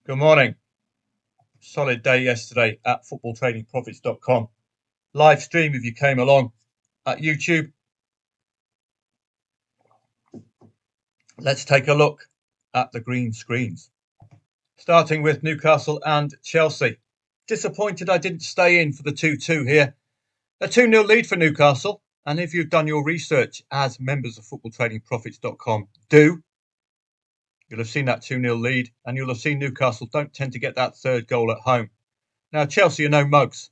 Good morning. Solid day yesterday at FootballTradingProfits.com. Live stream if you came along at YouTube. Let's take a look at the green screens. Starting with Newcastle and Chelsea. Disappointed I didn't stay in for the 2-2 here. A 2-0 lead for Newcastle. And if you've done your research as members of FootballTradingProfits.com you'll have seen that 2-0 lead, and you'll have seen Newcastle don't tend to get that third goal at home. Now, Chelsea are no mugs.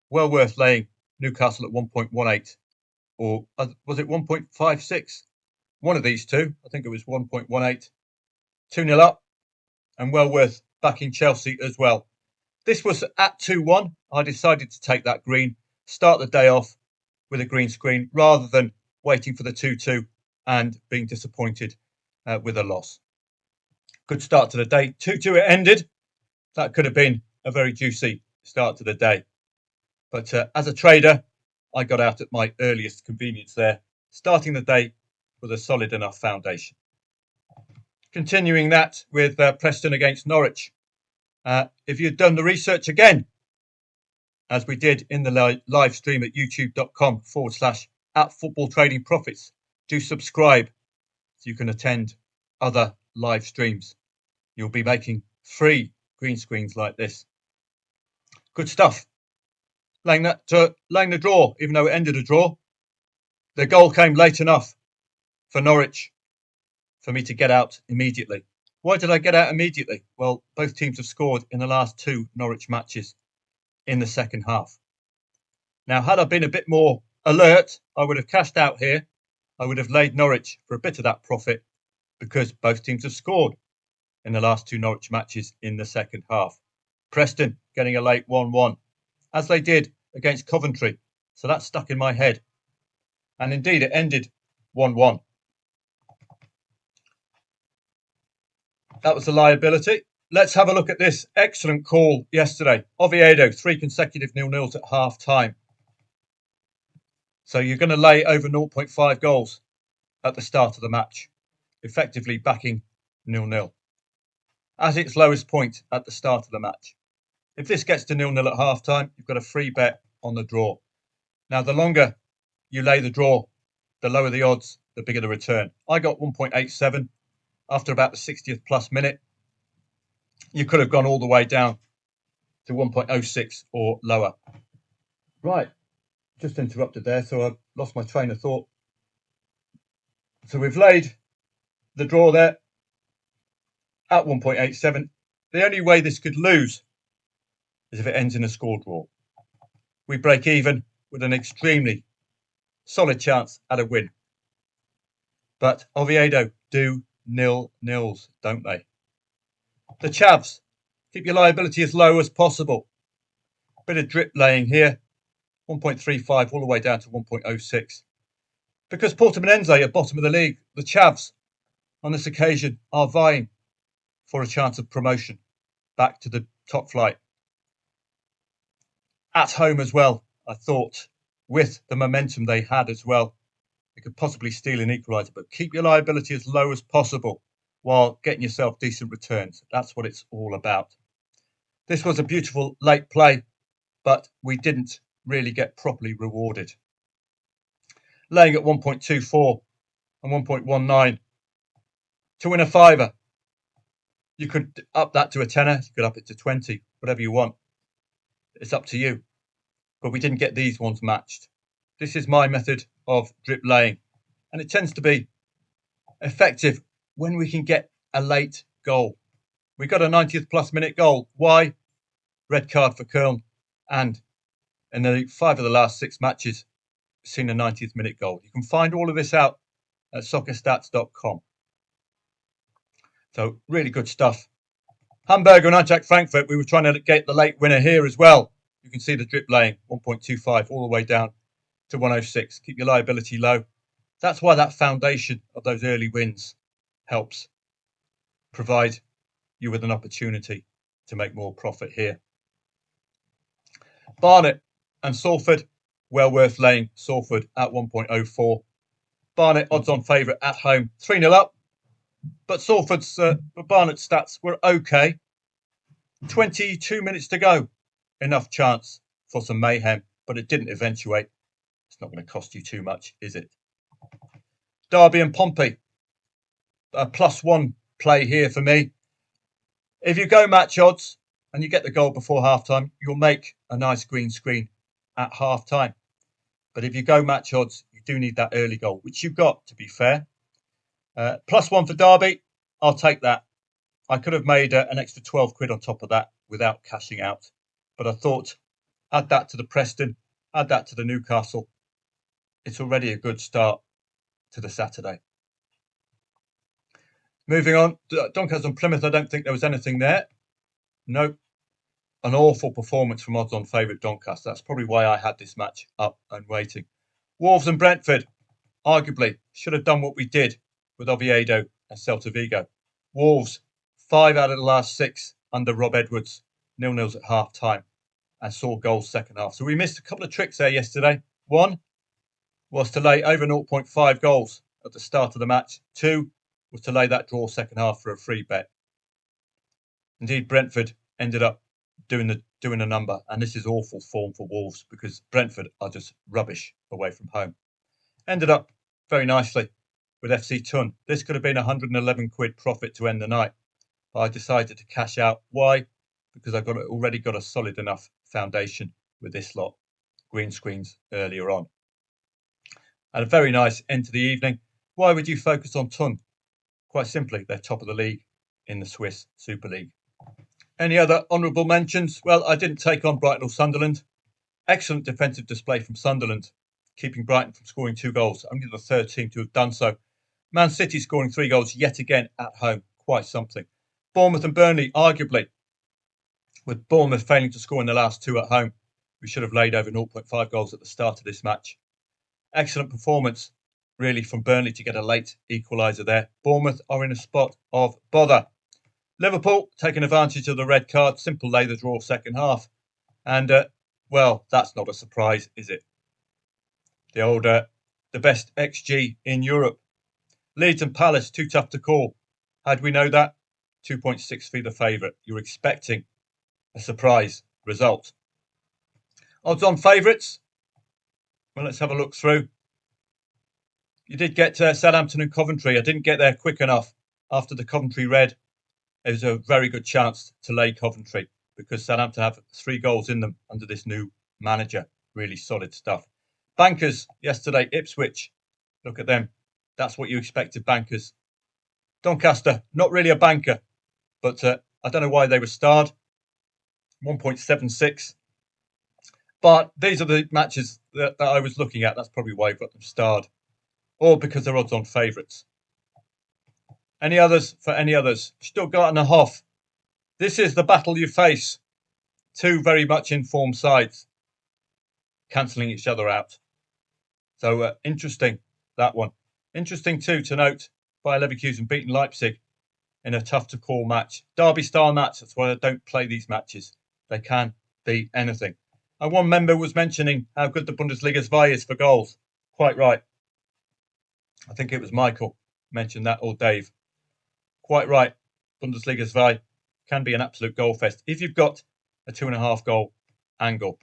Well worth laying Newcastle at 1.18, or was it 1.56? One of these two. I think it was 1.18. 2-0 up, and well worth backing Chelsea as well. This was at 2-1. I decided to take that green, start the day off with a green screen, rather than waiting for the 2-2 and being disappointed with a loss. Good start to the day. 2-2 it ended. That could have been a very juicy start to the day. But as a trader, I got out at my earliest convenience there, starting the day with a solid enough foundation. Continuing that with Preston against Norwich. If you'd done the research again, as we did in the live stream at youtube.com/@FootballTradingProfits, do subscribe so you can attend other live streams. You'll be making free green screens like this. Good stuff. Laying the draw, even though it ended a draw. The goal came late enough for Norwich for me to get out immediately. Why did I get out immediately? Well, both teams have scored in the last two Norwich matches in the second half. Now, had I been a bit more alert, I would have cashed out here. I would have laid Norwich for a bit of that profit because both teams have scored in the last two Norwich matches in the second half. Preston getting a late 1-1, as they did against Coventry. So that stuck in my head. And indeed, it ended 1-1. That was the liability. Let's have a look at this excellent call yesterday. Oviedo, 3 consecutive 0-0s at half time. So you're going to lay over 0.5 goals at the start of the match, effectively backing 0-0 at its lowest point at the start of the match. If this gets to 0-0 at half time, you've got a free bet on the draw. Now, the longer you lay the draw, the lower the odds, the bigger the return. I got 1.87 after about the 60th plus minute. You could have gone all the way down to 1.06 or lower. Right, just interrupted there, so I've lost my train of thought. So we've laid the draw there at 1.87. The only way this could lose is if it ends in a score draw. We break even with an extremely solid chance at a win. But Oviedo do 0-0s, don't they? The Chavs, keep your liability as low as possible. Bit of drip laying here, 1.35 all the way down to 1.06. Because Portimonense are bottom of the league, the Chavs on this occasion are vying for a chance of promotion back to the top flight. At home as well, I thought, with the momentum they had as well, they could possibly steal an equaliser, but keep your liability as low as possible while getting yourself decent returns. That's what it's all about. This was a beautiful late play, but we didn't really get properly rewarded. Laying at 1.24 and 1.19 to win a fiver. You could up that to a tenner, you could up it to 20, whatever you want. It's up to you. But we didn't get these ones matched. This is my method of drip laying, and it tends to be effective when we can get a late goal. We got a 90th plus minute goal. Why? Red card for Köln, and in the 5 of the last 6 matches, seen a 90th minute goal. You can find all of this out at soccerstats.com. So really good stuff. Hamburger and Eintracht Frankfurt, we were trying to get the late winner here as well. You can see the drip laying, 1.25 all the way down to 106. Keep your liability low. That's why that foundation of those early wins helps provide you with an opportunity to make more profit here. Barnet and Salford, well worth laying Salford at 1.04. Barnet odds on favourite at home, 3-0 up. But Barnet's stats were okay. 22 minutes to go. Enough chance for some mayhem, but it didn't eventuate. It's not going to cost you too much, is it? Derby and Pompey. A +1 play here for me. If you go match odds and you get the goal before halftime, you'll make a nice green screen at halftime. But if you go match odds, you do need that early goal, which you got, to be fair. +1 for Derby. I'll take that. I could have made an extra 12 quid on top of that without cashing out. But I thought, add that to the Preston, add that to the Newcastle. It's already a good start to the Saturday. Moving on, Doncaster and Plymouth, I don't think there was anything there. Nope. An awful performance from odds-on favourite Doncaster. That's probably why I had this match up and waiting. Wolves and Brentford, arguably, should have done what we did with Oviedo and Celta Vigo. Wolves, 5 out of the last 6 under Rob Edwards, 0-0s at half-time, and saw goals second half. So we missed a couple of tricks there yesterday. One was to lay over 0.5 goals at the start of the match. 2 was to lay that draw second half for a free bet. Indeed, Brentford ended up doing a number, and this is awful form for Wolves because Brentford are just rubbish away from home. Ended up very nicely with FC Thun. This could have been 111 quid profit to end the night, but I decided to cash out. Why? Because I've already got a solid enough foundation with this lot. Green screens earlier on. And a very nice end to the evening. Why would you focus on Thun? Quite simply, they're top of the league in the Swiss Super League. Any other honourable mentions? Well, I didn't take on Brighton or Sunderland. Excellent defensive display from Sunderland, keeping Brighton from scoring 2 goals. Only the third team to have done so. Man City scoring 3 goals yet again at home. Quite something. Bournemouth and Burnley, arguably, with Bournemouth failing to score in the last 2 at home. We should have laid over 0.5 goals at the start of this match. Excellent performance, really, from Burnley to get a late equaliser there. Bournemouth are in a spot of bother. Liverpool taking advantage of the red card, simple lay the draw second half. And, well, that's not a surprise, is it? The best XG in Europe. Leeds and Palace, too tough to call. How'd we know that? 2.6 for the favourite. You're expecting a surprise result. Odds-on favourites. Well, let's have a look through. You did get Southampton and Coventry. I didn't get there quick enough after the Coventry red. There's a very good chance to lay Coventry because Southampton have 3 goals in them under this new manager. Really solid stuff. Bankers yesterday, Ipswich. Look at them. That's what you expected, bankers. Doncaster, not really a banker, but I don't know why they were starred. 1.76. But these are the matches that I was looking at. That's probably why I've got them starred. Or because they're odds-on favourites. Any others for any others? Stuttgart and Hoff. This is the battle you face. 2 very much informed sides cancelling each other out. So interesting, that one. Interesting too to note, Bayer Leverkusen beaten Leipzig in a tough-to-call match. Derby-style match, that's why I don't play these matches. They can be anything. And one member was mentioning how good the Bundesliga's VAR is for goals. Quite right. I think it was Michael mentioned that, or Dave. Quite right. Bundesliga's VAR can be an absolute goal fest if you've got a 2.5 goal angle.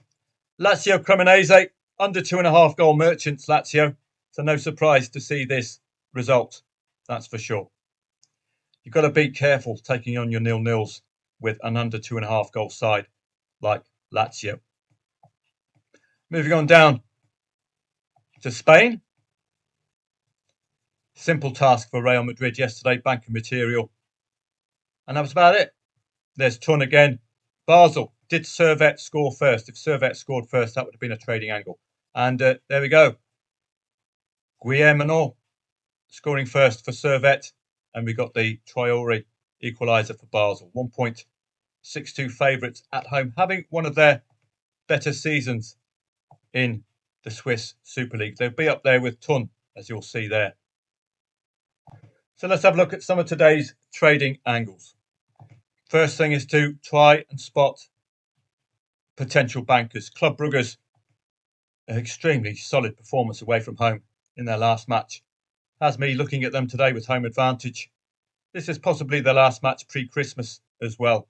Lazio Cremonese, under 2.5 goal merchants, Lazio. So no surprise to see this result. That's for sure. You've got to be careful taking on your 0-0s with an under 2.5 goal side like Lazio. Moving on down to Spain. Simple task for Real Madrid yesterday, banking material. And that was about it. There's Thun again. Basel. Did Servette score first? If Servette scored first, that would have been a trading angle. And there we go. Guillermo scoring first for Servette. And we got the Traore equaliser for Basel. 1.62 favourites at home, having one of their better seasons in the Swiss Super League. They'll be up there with Thun, as you'll see there. So let's have a look at some of today's trading angles. First thing is to try and spot potential bankers. Club Brugge's an extremely solid performance away from home in their last match has me looking at them today with home advantage. This is possibly their last match pre-Christmas as well.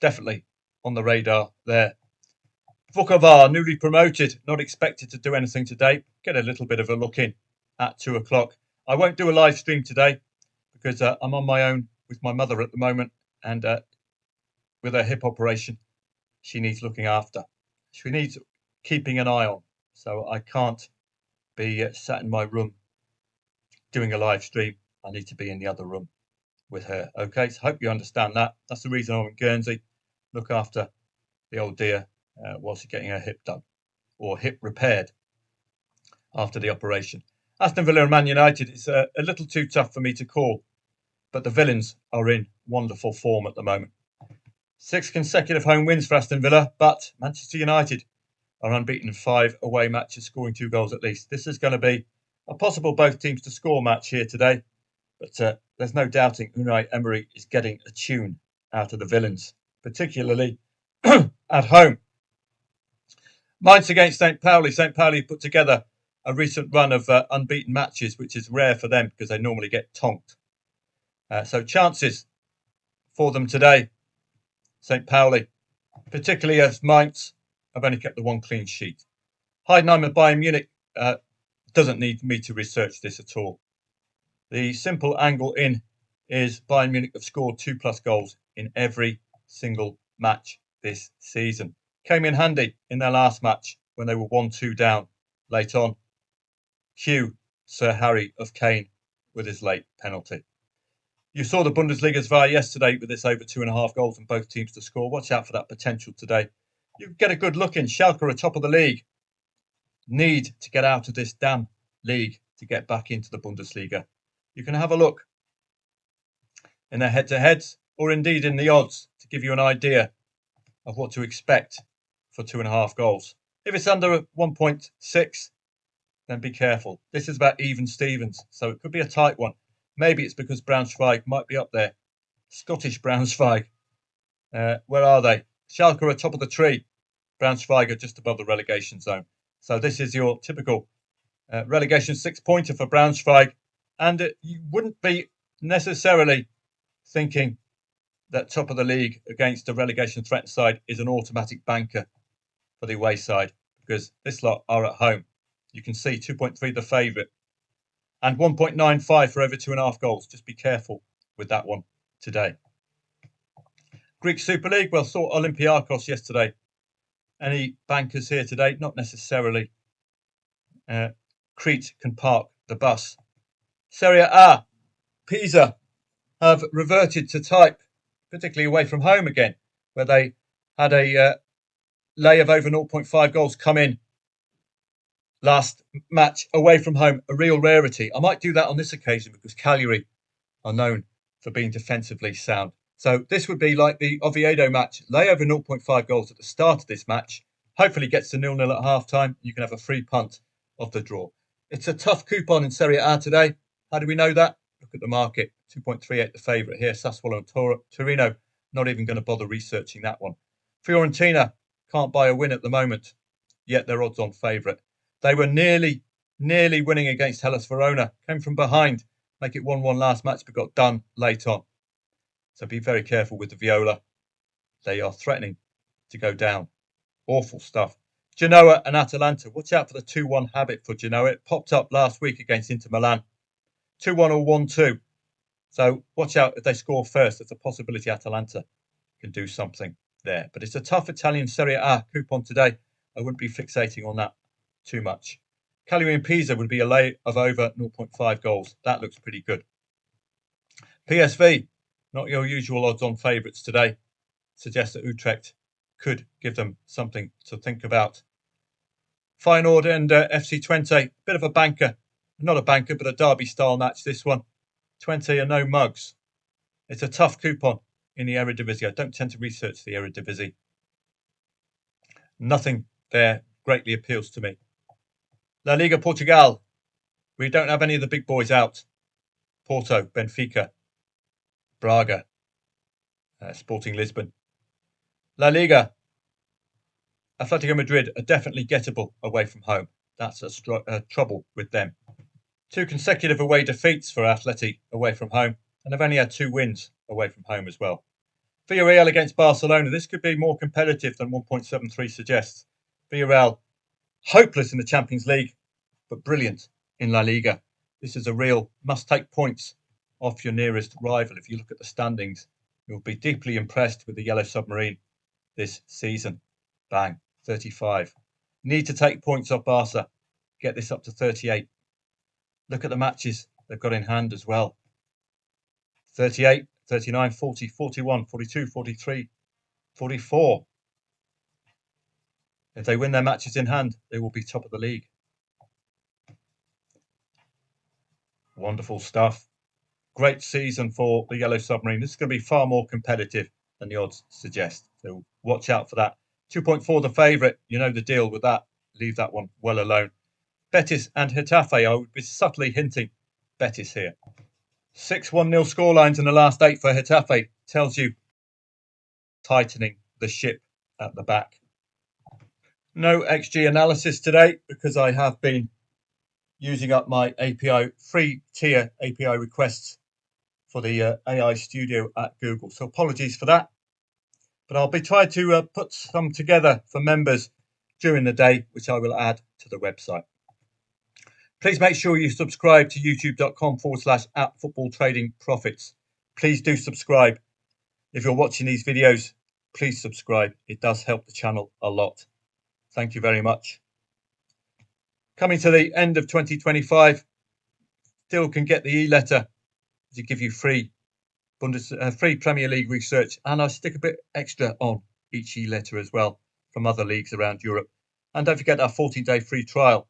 definitely on the radar there. Vukovar, newly promoted, not expected to do anything today. Get a little bit of a look in at 2 o'clock. I won't do a live stream today because I'm on my own with my mother at the moment, and with her hip operation, she needs looking after. She needs keeping an eye on. So I can't be sat in my room doing a live stream. I need to be in the other room with her. Okay, so I hope you understand that. That's the reason I'm in Guernsey. Look after the old dear whilst she's getting her hip done or hip repaired after the operation. Aston Villa and Man United is a little too tough for me to call, but the Villains are in wonderful form at the moment. 6 consecutive home wins for Aston Villa, but Manchester United are unbeaten in 5 away matches, scoring 2 goals at least. This is going to be a possible both teams to score match here today, but there's no doubting Unai Emery is getting a tune out of the Villains, particularly at home. Mainz against St. Pauli. St. Pauli put together a recent run of unbeaten matches, which is rare for them because they normally get tonked. So chances for them today, St. Pauli, particularly as Mainz have only kept the 1 clean sheet. Heidenheim and Bayern Munich doesn't need me to research this at all. The simple angle in is Bayern Munich have scored 2+ goals in every single match this season. Came in handy in their last match when they were 1-2 down late on. Cue Sir Harry of Kane with his late penalty. You saw the Bundesliga's VAR yesterday with this over 2.5 goals and both teams to score. Watch out for that potential today. You get a good look in. Schalke are top of the league. Need to get out of this damn league to get back into the Bundesliga. You can have a look in their head-to-heads or indeed in the odds to give you an idea of what to expect for 2.5 goals. If it's under 1.6, then be careful. This is about even Stevens, so it could be a tight one. Maybe it's because Braunschweig might be up there. Scottish Braunschweig. Where are they? Schalke are top of the tree. Braunschweig are just above the relegation zone. So this is your typical relegation 6-pointer for Braunschweig. And you wouldn't be necessarily thinking that top of the league against a relegation threat side is an automatic banker for the away side, because this lot are at home. You can see 2.3 the favourite and 1.95 for over 2.5 goals. Just be careful with that one today. Greek Super League, well, saw Olympiacos yesterday. Any bankers here today? Not necessarily. Crete can park the bus. SerieA, Pisa have reverted to type, particularly away from home again, where they had a lay of over 0.5 goals come in last match away from home, a real rarity. I might do that on this occasion because Cagliari are known for being defensively sound. So this would be like the Oviedo match, lay over 0.5 goals at the start of this match, hopefully gets to 0-0 at half-time. You can have a free punt of the draw. It's a tough coupon in Serie A today. How do we know that? Look at the market, 2.38 the favourite here. Sassuolo and Torino, not even going to bother researching that one. Fiorentina can't buy a win at the moment, yet they're odds on favourite. They were nearly winning against Hellas Verona, came from behind, make it 1-1 last match, but got done late on. So be very careful with the Viola. They are threatening to go down. Awful stuff. Genoa and Atalanta. Watch out for the 2-1 habit for Genoa. It popped up last week against Inter Milan. 2-1 or 1-2. So watch out if they score first. There's a possibility Atalanta can do something there. But it's a tough Italian Serie A coupon today. I wouldn't be fixating on that too much. Cagliari and Pisa would be a lay of over 0.5 goals. That looks pretty good. PSV, not your usual odds-on favourites today. Suggests that Utrecht could give them something to think about. Feyenoord and FC Twente, bit of a banker. Not a banker, but a derby-style match, this one. Twente are no mugs. It's a tough coupon in the Eredivisie. I don't tend to research the Eredivisie. Nothing there greatly appeals to me. La Liga Portugal. We don't have any of the big boys out. Porto, Benfica, Braga, Sporting Lisbon. La Liga. Atletico Madrid are definitely gettable away from home. That's a trouble with them. 2 consecutive away defeats for Atleti away from home, and they've only had 2 wins away from home as well. Villarreal against Barcelona. This could be more competitive than 1.73 suggests. Villarreal, hopeless in the Champions League, but brilliant in La Liga. This is a real must-take points off your nearest rival. If you look at the standings, you'll be deeply impressed with the Yellow Submarine this season. Bang, 35. Need to take points off Barca. Get this up to 38. Look at the matches they've got in hand as well. 38, 39, 40, 41, 42, 43, 44. If they win their matches in hand, they will be top of the league. Wonderful stuff. Great season for the Yellow Submarine. This is going to be far more competitive than the odds suggest. So watch out for that. 2.4 the favourite. You know the deal with that. Leave that one well alone. Betis and Getafe. I would be subtly hinting Betis here. 6-1-0 scorelines in the last 8 for Getafe. Tells you tightening the ship at the back. No XG analysis today because I have been using up my API free tier API requests for the AI studio at Google. So apologies for that. But I'll be trying to put some together for members during the day, which I will add to the website. Please make sure you subscribe to youtube.com/@FootballTradingProfits. Please do subscribe. If you're watching these videos, please subscribe. It does help the channel a lot. Thank you very much. Coming to the end of 2025, still can get the e-letter to give you free Premier League research, and I stick a bit extra on each e-letter as well from other leagues around Europe. And don't forget our 14-day free trial.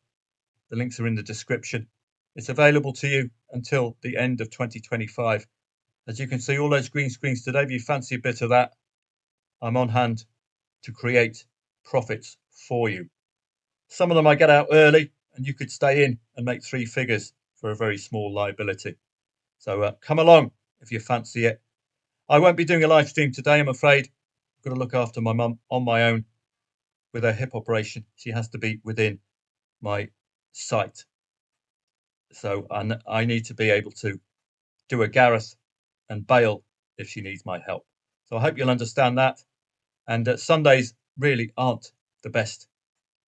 The links are in the description. It's available to you until the end of 2025. As you can see, all those green screens today, if you fancy a bit of that, I'm on hand to create profits for you. Some of them I get out early, and you could stay in and make 3 figures for a very small liability. So come along if you fancy it. I won't be doing a live stream today, I'm afraid. I've got to look after my mum on my own with her hip operation. She has to be within my sight. So I need to be able to do a Gareth and bail if she needs my help. So I hope you'll understand that. And Sundays really aren't the best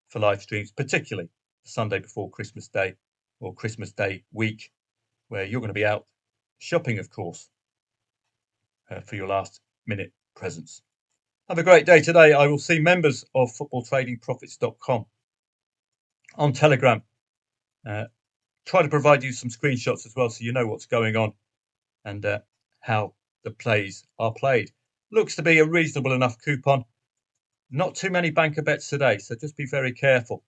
for live streams, particularly the Sunday before Christmas Day or Christmas Day week, where you're going to be out shopping, of course, for your last minute presents. Have a great day today. I will see members of FootballTradingProfits.com on Telegram. Try to provide you some screenshots as well so you know what's going on and how the plays are played. Looks to be a reasonable enough coupon. Not too many banker bets today, so just be very careful.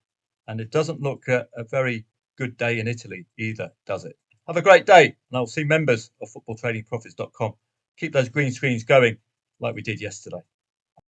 And it doesn't look a very good day in Italy either, does it? Have a great day, and I'll see members of FootballTradingProfits.com. Keep those green screens going like we did yesterday.